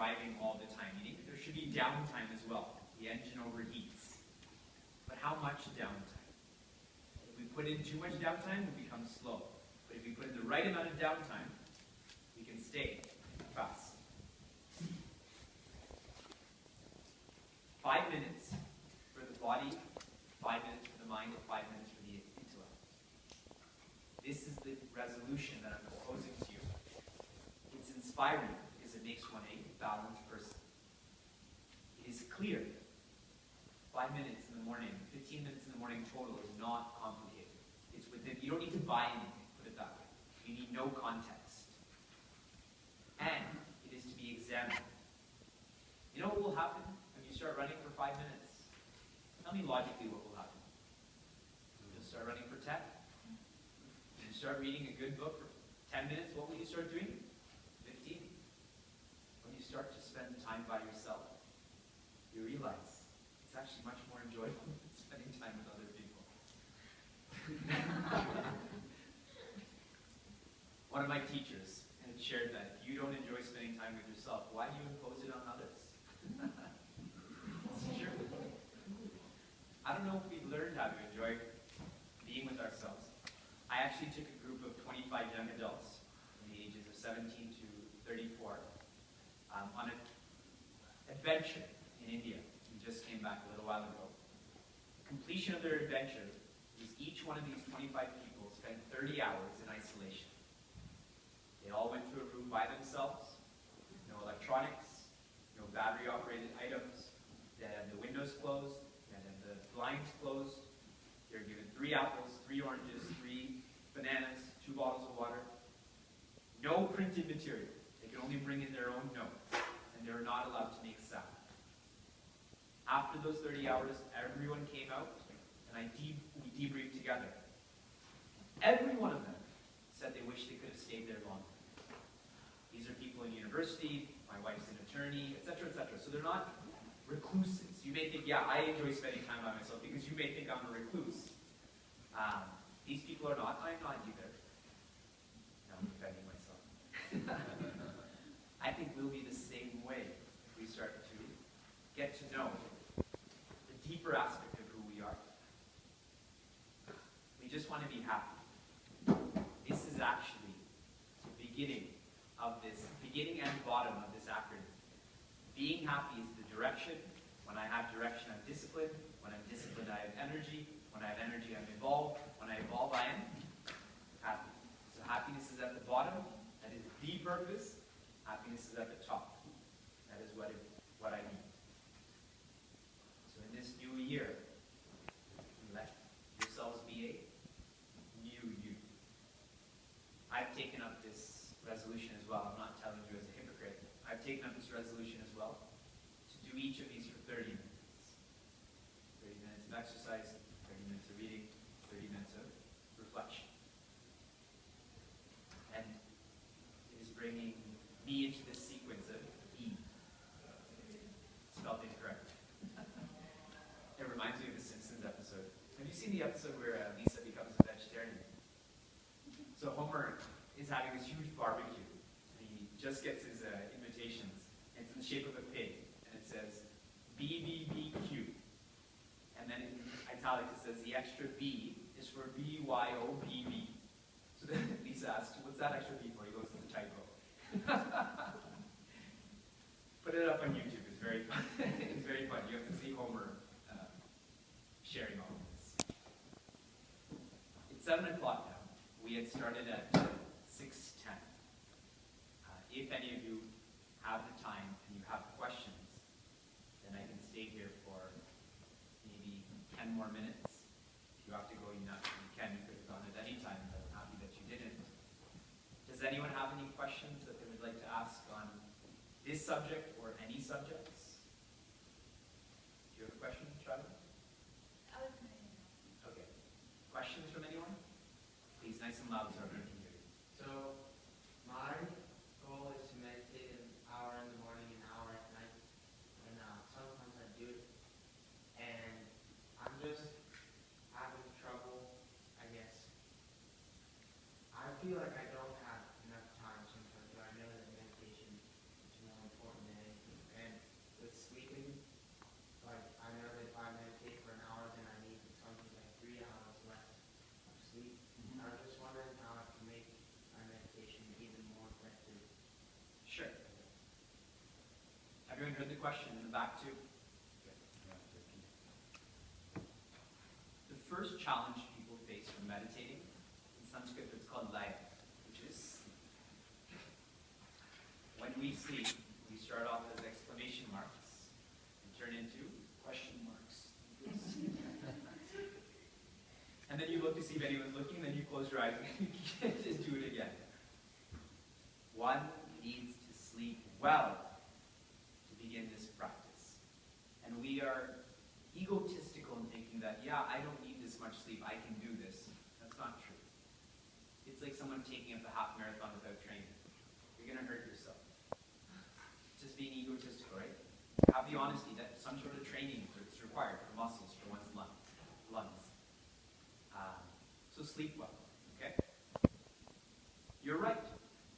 driving all the time. There should be downtime as well. The engine overheats. But how much downtime? If we put in too much downtime, we become slow. But if we put in the right amount of downtime, we can stay fast. 5 minutes for the body, 5 minutes for the mind, and 5 minutes for the intellect. This is the resolution that I'm proposing to you. It's inspiring because it makes one a balanced person. It is clear. 5 minutes in the morning, 15 minutes in the morning total is not complicated. It's within, you don't need to buy anything, put it that way. You need no context. And it is to be examined. You know what will happen when you start running for 5 minutes? Tell me logically what will happen. You'll start running for 10. You start reading a good book for 10 minutes, what will you start doing? 15. When you start to spend time by yourself, you realize it's actually much more enjoyable than spending time with other people. One of my teachers had shared that if you don't enjoy spending time with yourself, why do you impose it on others? It's true. I don't know if we've learned how to enjoy being with ourselves. I actually took a group of 25 young adults from the ages of 17 to 34 on an adventure in India. We just came back a little while ago. The completion of their adventure was each one of these 25 people spent 30 hours in isolation. They all went to a room by themselves, no electronics, no battery-operated items. They had the windows closed, they had the blinds closed. They were given 3 apples, 3 oranges, 3 bananas, 2 bottles of water. No printed material. They could only bring in their own notes, and they were not allowed to make sound. After those 30 hours, everyone came out, and we debriefed together. Every one of them said they wish they could have stayed there longer. These are people in university, my wife's an attorney, etc., etc. So they're not recluses. You may think, yeah, I enjoy spending time by myself because you may think I'm a recluse. These people are not. I'm not either. Now I'm defending myself. I think we'll be the same way if we start to get to know the deeper aspect of who we are. We just want to be happy. This is actually the beginning and bottom of this acronym. Being happy is the direction. When I have direction, I'm disciplined. When I'm disciplined, I have energy. When I have energy, I'm evolved. When I evolve, I am happy. So happiness is at the bottom. That is the purpose. Happiness is at the top. That is what I need. So in this new year, let yourselves be a new you. I've taken up this resolution as well. I'm not telling you as a hypocrite. I've taken up this resolution as well to do each of these for 30 minutes. 30 minutes of exercise, 30 minutes of reading, 30 minutes of reflection. And it is bringing me into this sequence of E. Spelled incorrect. It reminds me of the Simpsons episode. Have you seen the episode where Lisa becomes a vegetarian? So Homer is having this huge barbecue. And he just gets his invitations. And it's in the shape of a pig. And it says, BBBQ. And then in italics it says the extra B is for BYOBB. So then Lisa asks, what's that extra B for? He goes, it's a typo. Put it up on YouTube. It's very fun. It's very fun. You have to see Homer sharing all of this. It's 7 o'clock now. We had started at 6:10. If any of you have the time and you have questions, then I can stay here for maybe 10 more minutes. If you have to go, you can. You could have gone at any time, but I'm happy that you didn't. Does anyone have any questions that they would like to ask on this subject or any subjects? Do you have a question, Charlie? Okay. Questions from anyone? Please, nice and loud so everyone can hear you. So, my goal is to meditate an hour in the morning, an hour at night, and sometimes I do it. And I'm just having trouble, I guess. I feel like I don't have enough time sometimes, but I know that meditation is more important than anything. heard the question in the back too. The first challenge people face when meditating, in Sanskrit it's called laya, which is sleep. When we sleep, we start off as exclamation marks and turn into question marks. And then you look to see if anyone's looking, then you close your eyes and you can't just do it again. One needs to sleep well to begin this practice. And we are egotistical in thinking that, yeah, I don't need this much sleep, I can do this. That's not true. It's like someone taking up the half marathon without training. You're going to hurt yourself. Just being egotistical, right? Have the honesty that some sort of training is required for muscles, for one's lungs. So sleep well, okay? You're right.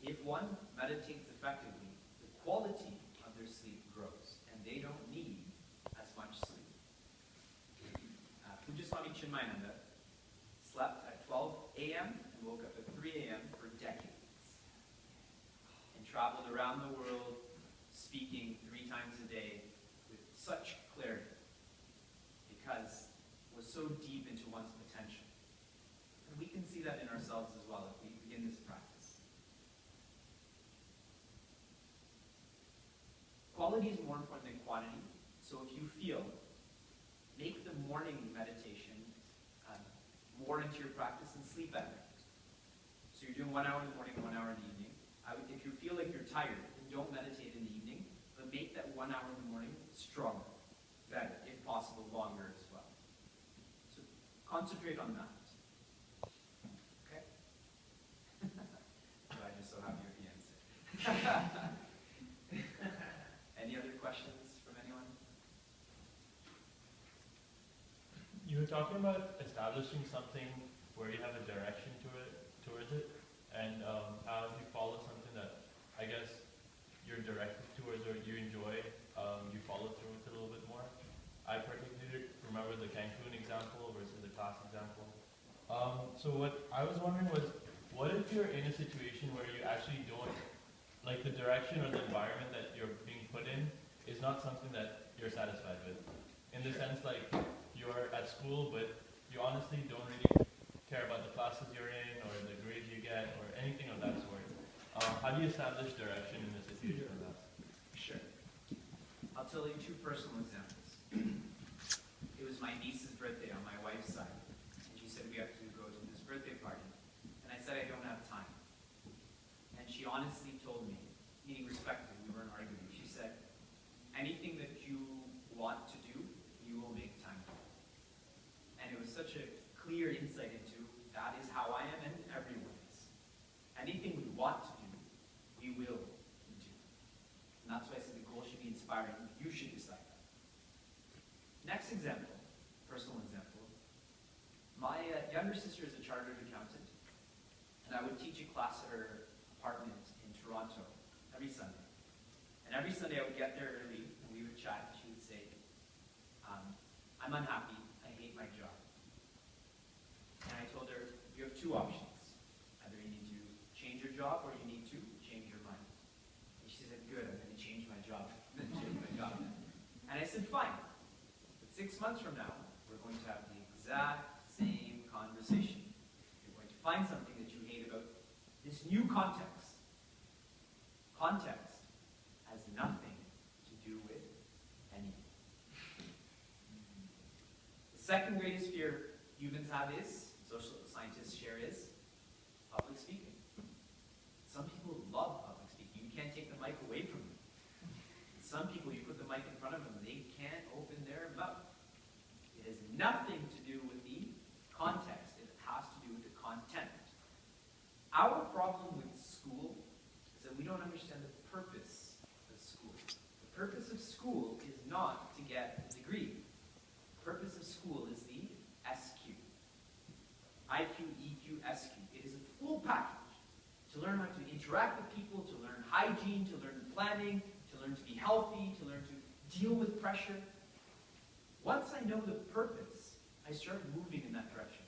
If one meditates effectively, the quality of their sleep grows, and they don't need as much sleep. Swami Chinmaya slept at 12 a.m. and woke up at 3 a.m. for decades, and traveled around the world speaking 3 times a day with such clarity, because it was so deep into one's potential. And we can see that in ourselves as well if we begin this practice. Quality is more important than quantity, so if you feel, make the morning meditation more into your practice and sleep at night. So you're doing 1 hour in the morning, 1 hour in the evening. If you feel like you're tired, then don't meditate in the evening, but make that 1 hour in the morning stronger, better, if possible, longer as well. So concentrate on that. Okay? So I'm just so happy with the answer. Any other questions from anyone? You were talking about establishing something where you have a direction towards it, and how if you follow something that I guess you're directed towards or you enjoy, you follow through with it a little bit more. I particularly remember the Cancun example versus the class example. So what I was wondering was, what if you're in a situation where you actually don't, like the direction or the environment that you're being put in is not something that you're satisfied with? In the sense like, you're at school, but you honestly don't really care about the classes you're in or the grades you get or anything of that sort. How do you establish direction in a situation like that? Sure. I'll tell you 2 personal examples. It was my niece's birthday on my wife's side, and she said we have to go to this birthday party. And I said I don't have time. And she honestly told me, meaning respectfully, we weren't arguing, she said, anything that you want to do, you will make time for. And it was such a clear insight into that is how I am and everyone is. Anything we want to do, we will do. And that's why I said the goal should be inspiring. You should decide that. Next example, personal example. My younger sister is a chartered accountant, and I would teach a class at her apartment in Toronto every Sunday. And every Sunday I would get there early, and we would chat, and she would say, I'm unhappy, I hate my job. And I told her, you have 2 options. Either you need to change your job, or you need to change your mind. And she said, good, I'm going to change my job. I'm going to change my job. And I said, fine. But 6 months from now, we're going to have the exact same conversation. You're going to find something that you hate about this new context. Context has nothing to do with anything. The second greatest fear humans have is, social scientists share is, public speaking. Some people love public speaking. You can't take the mic away from them. Some people, you put the mic in front of them, they can't open their mouth. It has nothing to do with the context. It has to do with the content. Our problem with school is that we don't understand the purpose of school. The purpose of school is not to get a degree. The purpose of school is the SQ. IQ, EQ, SQ. It is a full package to learn how to interact with people, to learn hygiene, to learn planning, to learn to be healthy, to learn to deal with pressure. Once I know the purpose, I start moving in that direction.